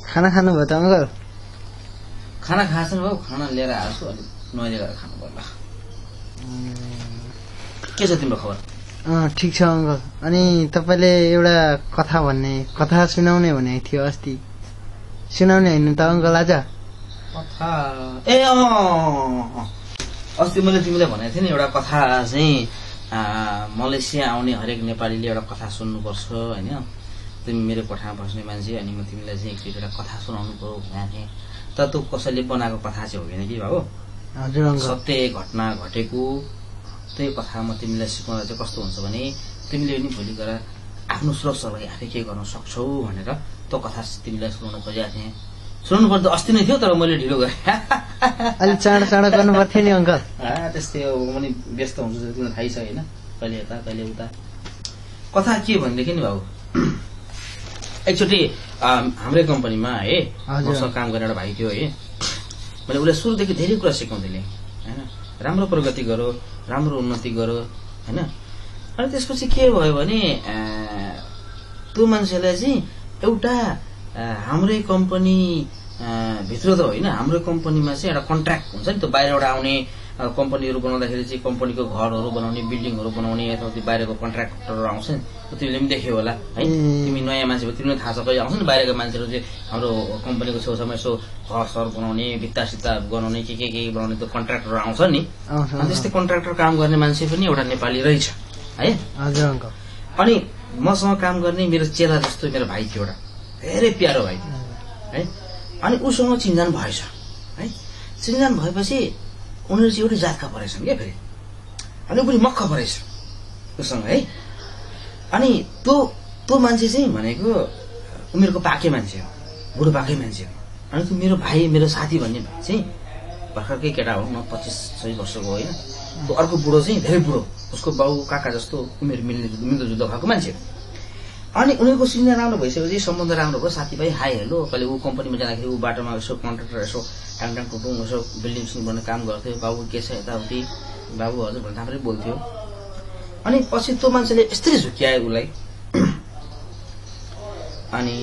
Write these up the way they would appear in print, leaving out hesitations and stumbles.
खाना खानुभयो त अङ्कल? खाना खाएको छैन बाबु, खाना लिएर आएको छु, अलिक नुहाइले गरेर खानु पर्ला। के छ तिम्रो खबर? ठिक छ अङ्कल। अनि तपाईँले एउटा कथा सुनाउने भनेको थियो अस्ति, सुनाउने होइन त अङ्कल आज? कथा ए अस्ति मैले तिमीलाई भनेको थिएँ नि एउटा कथा चाहिँ मलेसिया आउने हरेक नेपालीले एउटा कथा सुन्नुपर्छ होइन। तिमी मेरो कोठामा बस्ने मान्छे, अनि म तिमीलाई चाहिँ एकचोटि एउटा कथा सुनाउनु पर्यो भनेको थिएँ। तर त्यो कसैले बनाएको कथा चाहिँ होइन कि बाबु, हजुर अङ्कल। सत्य घटना घटेको त्यही कथा म तिमीलाई सिकाउँदा चाहिँ कस्तो हुन्छ भने तिमीले पनि भोलि गएर आफ्नो सुरक्षाको लागि आफै के गर्न सक्छौ भनेर त्यो कथा तिमीलाई सुनाउनु खोजेको थिएँ। सुनाउनु पर्दा अस्ति नै थियो तर मैले ढिलो गरेँ। अलि चाँडो चाँडो गर्नु पर्थ्यो नि अङ्कल। त्यस्तै हो, म पनि व्यस्त हुन्छु, तिमीलाई थाहै छ होइन, कहिले यता कहिले उता। कथा के भनेदेखि नि बाबु, एकचोटि हाम्रै कम्पनीमा है मसँग काम गर्ने एउटा भाइ थियो है। मैले उसलाई सुरुदेखि धेरै कुरा सिकाउँथेँ होइन, राम्रो प्रगति गरो, राम्रो उन्नति गरो होइन। अनि त्यसपछि के भयो भने त्यो मान्छेलाई चाहिँ एउटा हाम्रै कम्पनी भित्र त होइन, हाम्रो कम्पनीमा चाहिँ एउटा कन्ट्र्याक्ट हुन्छ नि, त्यो बाहिरबाट आउने कम्पनीहरू बनाउँदाखेरि चाहिँ कम्पनीको घरहरू बनाउने, बिल्डिङहरू बनाउने अथवा त्यो बाहिरको कन्ट्र्याक्टरहरू आउँछ नि, तिमीले पनि देख्यौ होला है। तिमी नयाँ मान्छे भयो, तिमीलाई थाहा छ कहिले आउँछ नि बाहिरको मान्छेहरू चाहिँ हाम्रो कम्पनीको छेउछाउमा यसो घर बनाउने, भित्ता सित्ता बनाउने, के बनाउने त्यो कन्ट्र्याक्टर आउँछ नि। अनि त्यस्तै कन्ट्र्याक्टर काम गर्ने मान्छे पनि एउटा नेपाली रहेछ है। हजुर अङ्कल। अनि मसँग काम गर्ने मेरो चेला जस्तो मेरो भाइ थियो, एउटा धेरै प्यारो भाइ थियो है। अनि उसँग चिन्जान भएछ है। चिन्जान भएपछि उनीहरू चाहिँ एउटै जातका परेछन् क्या फेरि, अनि पनि मक्ख परेछ उसँग है। अनि त्यो मान्छे चाहिँ भनेको उमेरको पाके मान्छे हो, बुढो पाकै मान्छे हो। अनि त्यो मेरो भाइ, मेरो साथी भन्ने भाइ चाहिँ भर्खरकै केटा हो, 25-26 वर्षको होइन। त्यो अर्को बुढो चाहिँ धेरै बुढो, उसको बाउ काका जस्तो उमेर मिल्दोजुल्दो खालको मान्छे। अनि उनीहरूको सिनियर राम्रो भइसकेपछि सम्बन्ध राम्रो भयो, साथीभाइ हाई हेलो। कहिले ऊ कम्पनीमा जाँदाखेरि ऊ बाटोमा यसो कन्ट्र्याक्टर यसो टाङटाङ टुटुङ यसो बिल्डिङ सिङ बनाउने काम गर्थ्यो। बाबु के छ यताउति, बाबु हजुर भन्दा राम्रै बोल्थ्यो। अनि पछि त्यो मान्छेले यस्तै झुक्क्यायो उसलाई। अनि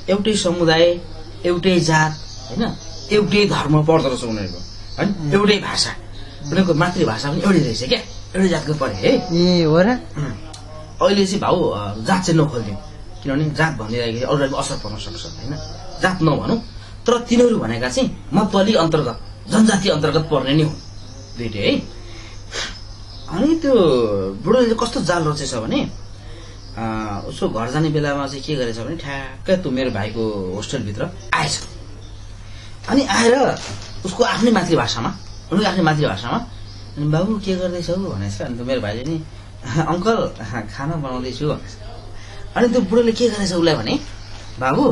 एउटै समुदाय, एउटै जात होइन, एउटै धर्म पर्दो रहेछ उनीहरूको होइन, एउटै भाषा, उनीहरूको मातृभाषा पनि एउटै रहेछ क्या, एउटै जातको परे है। ए हो र? अहिले चाहिँ भाउ जात चाहिँ नखोलिदिउँ, किनभने जात भनिदिँदाखेरि अरूलाई असर पर्न सक्छ होइन। जात नभनौँ, तर तिनीहरू भनेका चाहिँ मतवाली अन्तर्गत, जनजाति अन्तर्गत पर्ने नै हो दुइटै है। अनि त्यो बुढोले कस्तो जाल रचेछ भने उसको घर जाने बेलामा चाहिँ के गरेछ भने ठ्याक्कै त्यो मेरो भाइको होस्टेलभित्र आएछ। अनि आएर उसको आफ्नै मातृभाषामा, उनीको आफ्नै मातृभाषामा, अनि बाबु के गर्दैछौ भनेछ। अनि त मेरो भाइले नि अङ्कल खाना बनाउँदैछु भनेछ। अनि त्यो बुढोले के गरेछ उसलाई भने, बाबु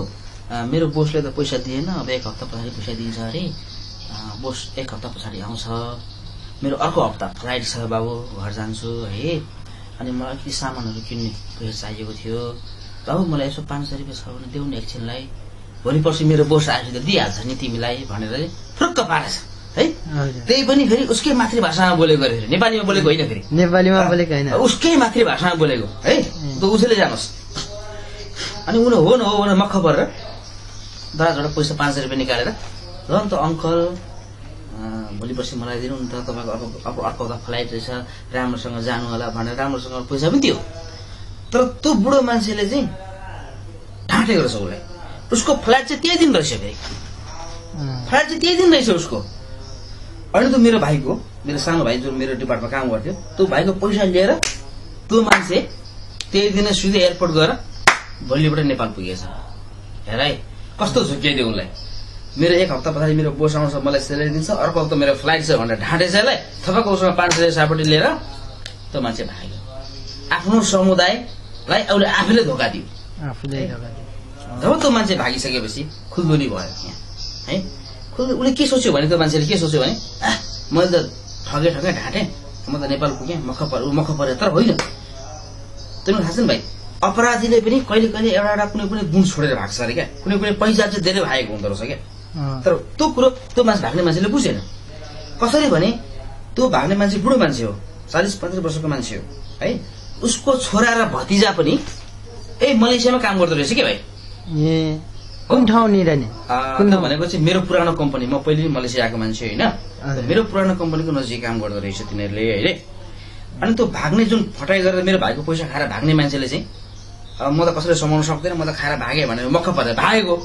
मेरो बोसले त पैसा दिएन, अब 1 हप्ता पछाडि पैसा दिन्छ अरे, बोस 1 हप्ता पछाडि आउँछ, मेरो अर्को हप्ता फ्लाइट छ बाबु, घर जान्छु है। अनि मलाई अलिकति सामानहरू किन्ने पैसा चाहिएको थियो बाबु, मलाई यसो 500 रुपियाँ छ भने देऊ न एकछिनलाई, भोलि पर्सि मेरो बोस आएपछि त दिइहाल्छ नि तिमीलाई भनेर फुरुक्क पारेछ है। त्यही पनि फेरि उसकै मातृभाषामा बोलेको अरे, फेरि नेपालीमा बोलेको होइन, फेरि नेपालीमा बोलेको होइन, उसकै मातृभाषामा बोलेको है। त उसैले जानुहोस्। अनि उनी हो न मक्ख परेर दराजबाट पैसा 500 रुपियाँ निकालेर, र नि त अङ्कल भोलि पर्सि मलाई दिनु नि त, तपाईँको अर्को हप्ता फ्लाइट रहेछ, राम्रोसँग जानु होला भनेर राम्रोसँग पैसा पनि दियो। तर त्यो बुढो मान्छेले चाहिँ ढाँटेको रहेछ उसलाई। उसको फ्लाइट चाहिँ त्यही दिन रहेछ, फेरि फ्लाइट चाहिँ त्यही दिन रहेछ उसको। अनि त मेरो भाइको, मेरो सानो भाइ जो मेरो डिपार्टमा काम गर्थ्यो, त्यो भाइको पैसा लिएर त्यो मान्छे त्यही दिन सिधै एयरपोर्ट गएर भोलिबाट नेपाल पुगेछ। हेर है कस्तो झुक्क्याइदियो उसलाई। मेरो 1 हप्ता पछाडि मेरो बोस आउँछ, मलाई सेलेरी दिन्छ, अर्को हप्ता मेरो फ्लाइट छ भनेर ढाँटेछ यसलाई। थपक्क उसमा 500 सापट्टि लिएर त्यो मान्छे भाग्यो। आफ्नो समुदायलाई उसले आफैले धोका दियो। जब त्यो मान्छे भागिसकेपछि खुल्दुली भयो यहाँ है। उसले के सोच्यो भने, त्यो मान्छेले के सोच्यो भने, मैले त ठगे ढाँटेँ, म त नेपाल पुगेँ, मख परे। तर होइन, तिमीलाई थाहा छ नि भाइ, अपराधीले पनि कहिले कहिले एउटा कुनै गुण छोडेर भाग्छ अरे क्या, कुनै पहिचान चाहिँ धेरै भागेको हुँदो रहेछ क्या। तर त्यो कुरो त्यो भाग्ने मान्छेले बुझेन। कसरी भने त्यो भाग्ने मान्छे बुढो मान्छे हो, 40-45 वर्षको मान्छे हो है। उसको छोरा र भतिजा पनि मलेसियामा काम गर्दो रहेछ क्या भाइ। कुन ठाउँनिर नि त्यो भनेको चाहिँ मेरो पुरानो कम्पनी, म पहिले मलेसिया आएको मान्छे होइन, मेरो पुरानो कम्पनीको नजिक काम गर्दो रहेछ तिनीहरूले होइन। अनि त्यो भाग्ने जुन फटाइ गरेर मेरो भाइको पैसा खाएर भाग्ने मान्छेले चाहिँ म त कसैले समाउन सक्दैन, म त खाएर भागेँ भनेर मक्ख परेर भागेको।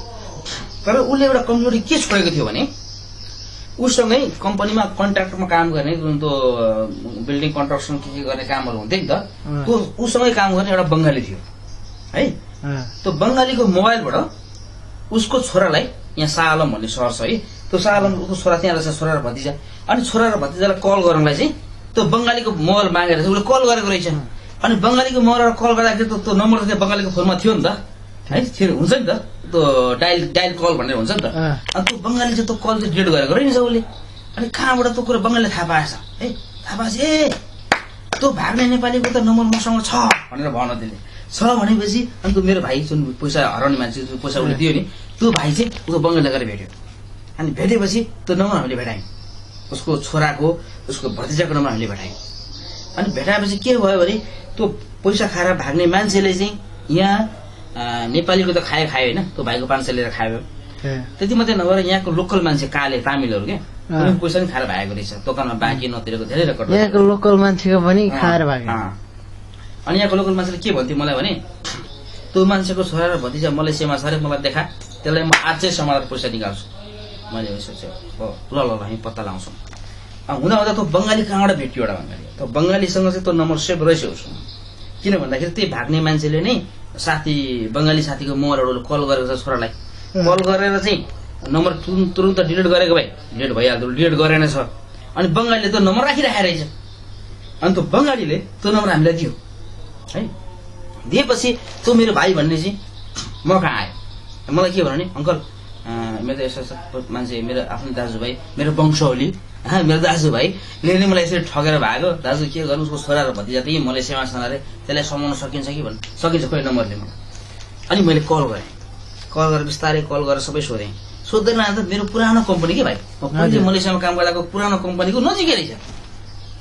तर उसले एउटा कमजोरी के छोडेको थियो भने उसँगै कम्पनीमा कन्ट्राक्टरमा काम गर्ने जुन त्यो बिल्डिङ कन्स्ट्रक्सन के गर्ने कामहरू हुन्थ्यो नि त, त्यो उसँगै काम गर्ने एउटा बङ्गाली थियो है। त्यो बङ्गालीको मोबाइलबाट उसको छोरालाई, यहाँ शाह आलम भन्ने सहर छ है, त्यो शाह आलम उसको छोरा त्यहाँ रहेछ, छोरा र भतिजा। अनि छोरा र भतिजालाई कल गर्नलाई चाहिँ त्यो बङ्गालीको मोबाइल मागेर चाहिँ उसले कल गरेको रहेछ। अनि बङ्गालीको मोबाइलबाट कल गर्दाखेरि त्यो नम्बर त बङ्गालीको फोनमा थियो नि त है, हुन्छ नि त त्यो डायल कल भनेर हुन्छ नि त। अनि त्यो बङ्गाली चाहिँ त्यो कल चाहिँ डिलिट गरेको रहेछ उसले। अनि कहाँबाट त्यो कुरा बङ्गालीले थाहा पाएछ है, थाहा पाएछ ए त्यो भाग्ने नेपालीको त नम्बर मसँग छ भनेर भन्न दिले छ भनेपछि अनि त्यो मेरो भाइ जुन पैसा हराउने मान्छे जुन पैसा उसले दियो नि, त्यो भाइ चाहिँ उसको बङ्गाली गएर भेट्यो। अनि भेटेपछि त्यो नम्बर हामीले भेटायौँ, उसको छोराको उसको भतिजाको नम्बर हामीले भेटायौँ। अनि भेटाएपछि के भयो भने त्यो पैसा खाएर भाग्ने मान्छेले चाहिँ यहाँ नेपालीको त खायो होइन, त्यो भाइको 500 लिएर खायो। त्यति मात्रै नभएर यहाँको लोकल मान्छे काले तामिलहरू क्या पैसा पनि खाएर भागेको रहेछ, दोकानमा बाँकी नतिरेको धेरै रेकर्ड। यहाँको लोकल मान्छेको पनि खाएर भागे। अनि यहाँको लोकल मान्छेले के भन्थ्यो मलाई भने त्यो मान्छेको छोरा र भतिजा मलेसियामा छ अरे, मलाई देखा, त्यसलाई म आजै समाएर पैसा निकाल्छु। मैले सोचेँ ल ल हामी पत्ता लगाउँछौँ। हुँदा हुँदा त्यो बङ्गाली कहाँबाट भेट्यो एउटा बङ्गाली, त्यो बङ्गालीसँग चाहिँ त्यो नम्बर सेभ रहेछ उसको। किन भन्दाखेरि त्यही भाग्ने मान्छेले नै साथी बङ्गाली साथीको मोबाइलबाट कल गरेको छ छोरालाई, कल गरेर चाहिँ नम्बर तुरुन्त डिलिट गरेको भए डिलिट भइहाल्थ्यो, डिलिट गरेन छ। अनि बङ्गालीले त्यो नम्बर राखिराखेको रहेछ। अनि त्यो बङ्गालीले त्यो नम्बर हामीलाई दियो है। दिएपछि त्यो मेरो भाइ भन्ने चाहिँ म कहाँ आयो, मलाई के भन्यो भने अङ्कल मेरो त यस्तो मान्छे, मेरो आफ्नो दाजुभाइ, मेरो वंशावली मेरो दाजुभाइले नि मलाई यसरी ठगेर भागो, दाजु के गर्नु, उसको छोरा र भतिजा त्यही मलेसियामा छन् अरे, त्यसलाई समाउन सकिन्छ कि भन्नु, सकिन्छ खोइ नम्बरले मलाई। अनि मैले कल गरेँ, कल गरेर बिस्तारै कल गरेर सबै सोधेँ, सोध्दैन त मेरो पुरानो कम्पनी के भाइ, पहिले मलेसियामा काम गर्दाको पुरानो कम्पनीको नजिकै रहेछ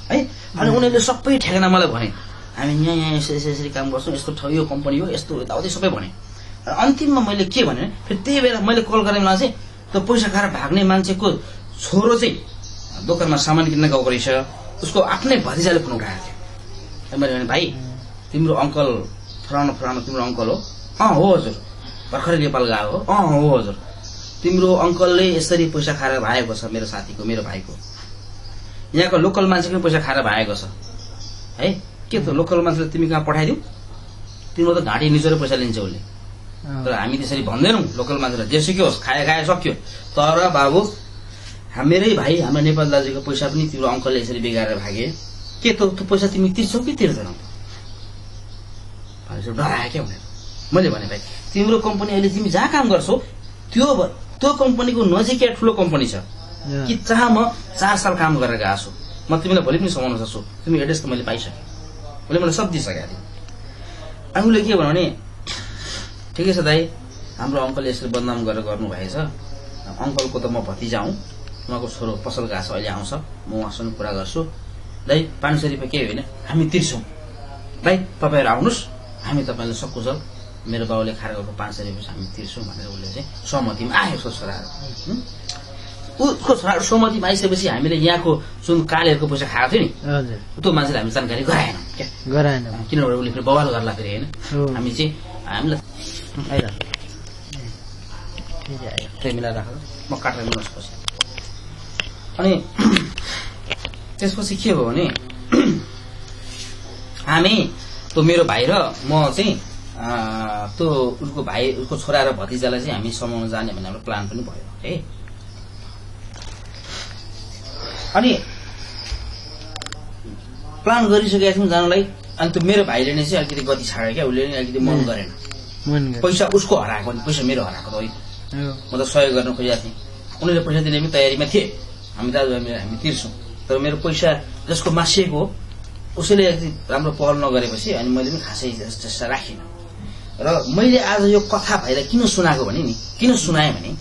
है। अनि उनीहरूले सबै ठेगाना मलाई भने, हामी यहाँ यसरी काम गर्छौँ, यस्तो ठाउँ यो कम्पनी हो, यस्तो यताउति सबै भने। अन्तिममा मैले के भने फेरि त्यही बेला मैले कल गरेँ मलाई चाहिँ त्यो पैसा खाएर भाग्ने मान्छेको छोरो चाहिँ दोकानमा सामान किन्न गएको रहेछ, उसको आफ्नै भतिजाले फोन उठाएको थियो। मैले भने भाइ तिम्रो अङ्कल फलानु तिम्रो अङ्कल हो? हो हजुर, भर्खरै नेपाल गएको हो? हो हजुर, तिम्रो अङ्कलले यसरी पैसा खाएर भागेको छ मेरो साथीको, मेरो भाइको, यहाँको लोकल मान्छेको पैसा खाएर भागेको छ है। के त लोकल मान्छेले तिमी कहाँ पठाइदिउ, तिम्रो त घाँटी निचोरै पैसा लिन्छ उसले। तर हामी त्यसरी भन्दैनौँ, लोकल मान्छेलाई जेसुकै होस् खाए सक्यो। तर बाबु मेरै भाइ हाम्रो नेपाल दाजुको पैसा पनि तिम्रो अङ्कलले यसरी बिगारेर भागे, के त्यो पैसा तिमी तिर्छौ कि तिर्दैनौ? डरायो क्या भनेर मैले भने भाइ तिम्रो कम्पनी अहिले तिमी जहाँ काम गर्छौ त्यो कम्पनीको नजिकै ठुलो कम्पनी छ कि चाह म 4 साल काम गरेर गएको छु, म तिमीलाई भोलि पनि समाउन सक्छु, तिमी एड्रेस त मैले पाइसकेँ, उसले मलाई सब दिइसकेको थिएँ। अनि उसले के भन्यो भने ठिकै छ दाइ, हाम्रो अङ्कलले यसरी बदनाम गरेर गर्नु भएछ, अङ्कलको त म भतिजा हुँ, उहाँको छोरो पसल गएको छ अहिले आउँछ, म उहाँसँग कुरा गर्छु, दाइ 500 रुपियाँ केही होइन हामी तिर्छौँ, दाइ तपाईँहरू आउनुहोस्, हामी तपाईँलाई सकुशल मेरो बाउले खाएर गएको 500 रुपियाँ हामी तिर्छौँ भनेर उसले चाहिँ सहमतिमा आयो। उसको छोराहरू उसको छोराहरू सहमतिमा आइसकेपछि हामीले यहाँको जुन कालेहरूको पैसा खाएको थियो नि त्यो मान्छेले हामी जानकारी गराएनौँ क्या, किनभने उसले फेरि बवाल गर्ला फेरि होइन, हामी चाहिँ हामीलाई मिलाएर राखेर म काटेर पछि। अनि त्यसपछि के भयो भने हामी त्यो मेरो भाइ र म चाहिँ त्यो उसको भाइ उसको छोरा र भतिजालाई चाहिँ हामी समाउन जाने भन्ने हाम्रो प्लान पनि भयो है। अनि प्लान गरिसकेका थियौँ जानलाई। अनि त्यो मेरो भाइले नै चाहिँ अलिकति गति छाड्यो क्या, उसले नि अलिकति मन गरेन, पैसा उसको हराएको नि पैसा मेरो हराएको त होइन, म त सहयोग गर्न खोजेको थिएँ, उनीहरूले पैसा दिने पनि तयारीमा थिए, हामी दाजुभाइ हामी तिर्छौँ, तर मेरो पैसा जसको मासिएको हो उसैले राम्रो पहल नगरेपछि अनि मैले पनि खासै जस्ता राखिनँ। र मैले आज यो कथा भाइलाई किन सुनाएको भने नि, किन सुनाएँ भने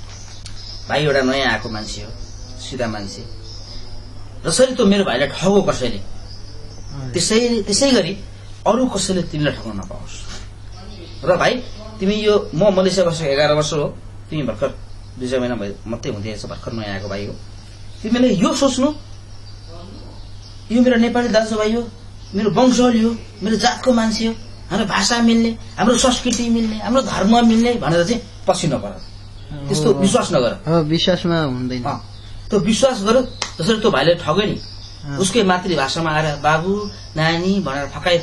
भाइ एउटा नयाँ आएको मान्छे हो, सिधा मान्छे, जसरी त्यो मेरो भाइलाई ठगो कसैले त्यसै गरी अरू कसैले तिमीलाई ठगाउन नपाओस्। र भाइ तिमी यो म मलेसिया बसेको 11 वर्ष हो, तिमी भर्खर 2 महिना मात्रै हुँदै छ, भर्खर नयाँ आएको भाइ हो, तिमीले यो सोच्नु यो मेरो नेपाली दाजुभाइ हो, मेरो वंशावली हो, मेरो जातको मान्छे हो, हाम्रो भाषा मिल्ने, हाम्रो संस्कृति मिल्ने, हाम्रो धर्म मिल्ने भनेर चाहिँ पछि नगर, त्यस्तो विश्वास नगर। विश्वासमा हुँदैन त्यो विश्वास गर। जसरी त्यो भाइले ठग्यो नि, उसकै मातृभाषामा आएर बाबु नानी भनेर फकाइ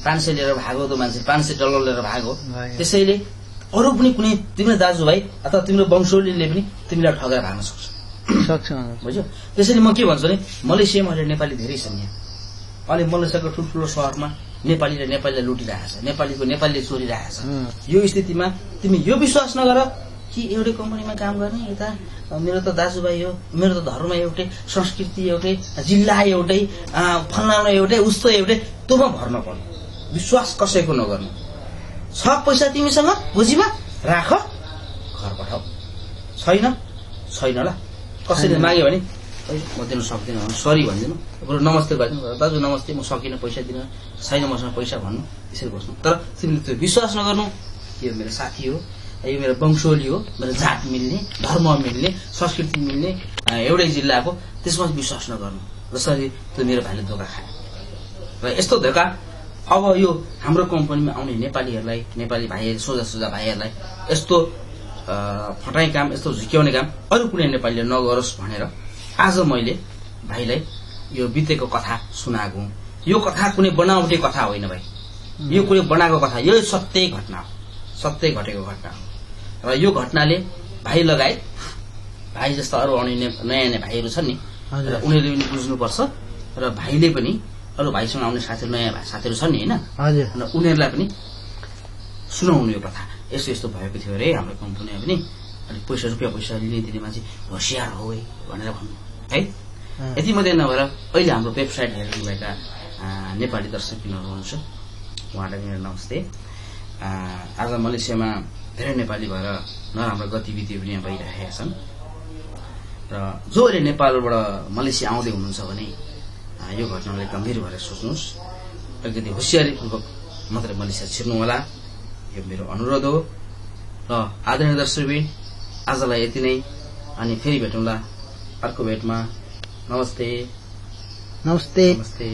500 लिएर भागो, त्यो मान्छे $500 लिएर भागो। त्यसैले अरू पनि कुनै तिम्रो दाजुभाइ अथवा तिम्रो वंशावलीले पनि तिमीलाई ठगेर भाग्न सक्छ, बुझ्यो? त्यसैले म के भन्छु भने मलेसियामा अहिले नेपाली धेरै छन् यहाँ, अनि मलेसियाको ठुल्ठुलो शहरमा नेपालीले नेपालीलाई लुटिरहेको छ, नेपालीले चोरिरहेको छ। यो स्थितिमा तिमी यो विश्वास नगर कि एउटै कम्पनीमा काम गर्ने, यता मेरो त दाजुभाइ हो, मेरो त धर्म एउटै, संस्कृति एउटै, जिल्ला एउटै, फलाना एउटै, उस्तो एउटै, तँमा भर नपर्नु, विश्वास कसैको नगर्नु। छ पैसा तिमीसँग बुझीमा राख, घर पठाऊ, छैन ल, कसैले माग्यो भने म दिन सक्दिनँ भने सरी भनिदिनु, बरु नमस्ते गरिदिनु, दाजु नमस्ते म सकिनँ पैसा दिन, छैन मसँग पैसा भन्नु, त्यसरी बस्नु। तर तिमीले त्यो विश्वास नगर्नु, यो मेरो साथी हो, यो मेरो वंशावली हो, मेरो जात मिल्ने, धर्म मिल्ने, संस्कृति मिल्ने, एउटै जिल्लाको, त्यसमा विश्वास नगर्नु। जसरी त्यो मेरो भाइले धोका खायो र यस्तो धोका अब यो हाम्रो कम्पनीमा आउने नेपालीहरूलाई, नेपाली भाइ सोझा भाइहरूलाई यस्तो फटाइ काम, यस्तो झुक्याउने काम अरू कुनै नेपालीले नगरोस् भनेर आज मैले भाइलाई यो बितेको कथा सुनाएको हुँ। यो कथा कुनै बनावटी कथा होइन भाइ, यो कुनै बनाएको कथा, यो सत्य घटना हो, सत्य घटेको घटना हो। र यो घटनाले भाइ लगायत भाइ जस्ता अरू आउने नयाँ भाइहरू छन् नि, उनीहरूले पनि बुझ्नुपर्छ र भाइले पनि अरू भाइसँग आउने साथीहरू, नयाँ साथीहरू छन् नि होइन, उनीहरूलाई पनि सुनाउनु यो कथा। यस्तो भएको थियो अरे हाम्रो कम्पनीमा पनि, अलिक पैसा लिने मान्छे होसियार हो है भनेर भन्नु है। यति मात्रै नभएर अहिले हाम्रो वेबसाइट हेर्नुभएका नेपाली दर्शकहरू हुनुहुन्छ, उहाँलाई मेरो नमस्ते। आज मलेसियामा धेरै नेपाली भएर नराम्रो गतिविधिहरू पनि यहाँ भइरहेका छन् र जो अहिले नेपालबाट मलेसिया आउँदै हुनुहुन्छ भने यो घटनालाई गम्भीर भएर सोच्नुहोस्, अलिकति होसियारीपूर्वक मात्रै मलेसिया छिर्नु होला, यो मेरो अनुरोध हो। र आदरणीय दर्शकबिन आजलाई यति नै, अनि फेरि भेटौँला अर्को भेटमा। नमस्ते नमस्ते नमस्ते।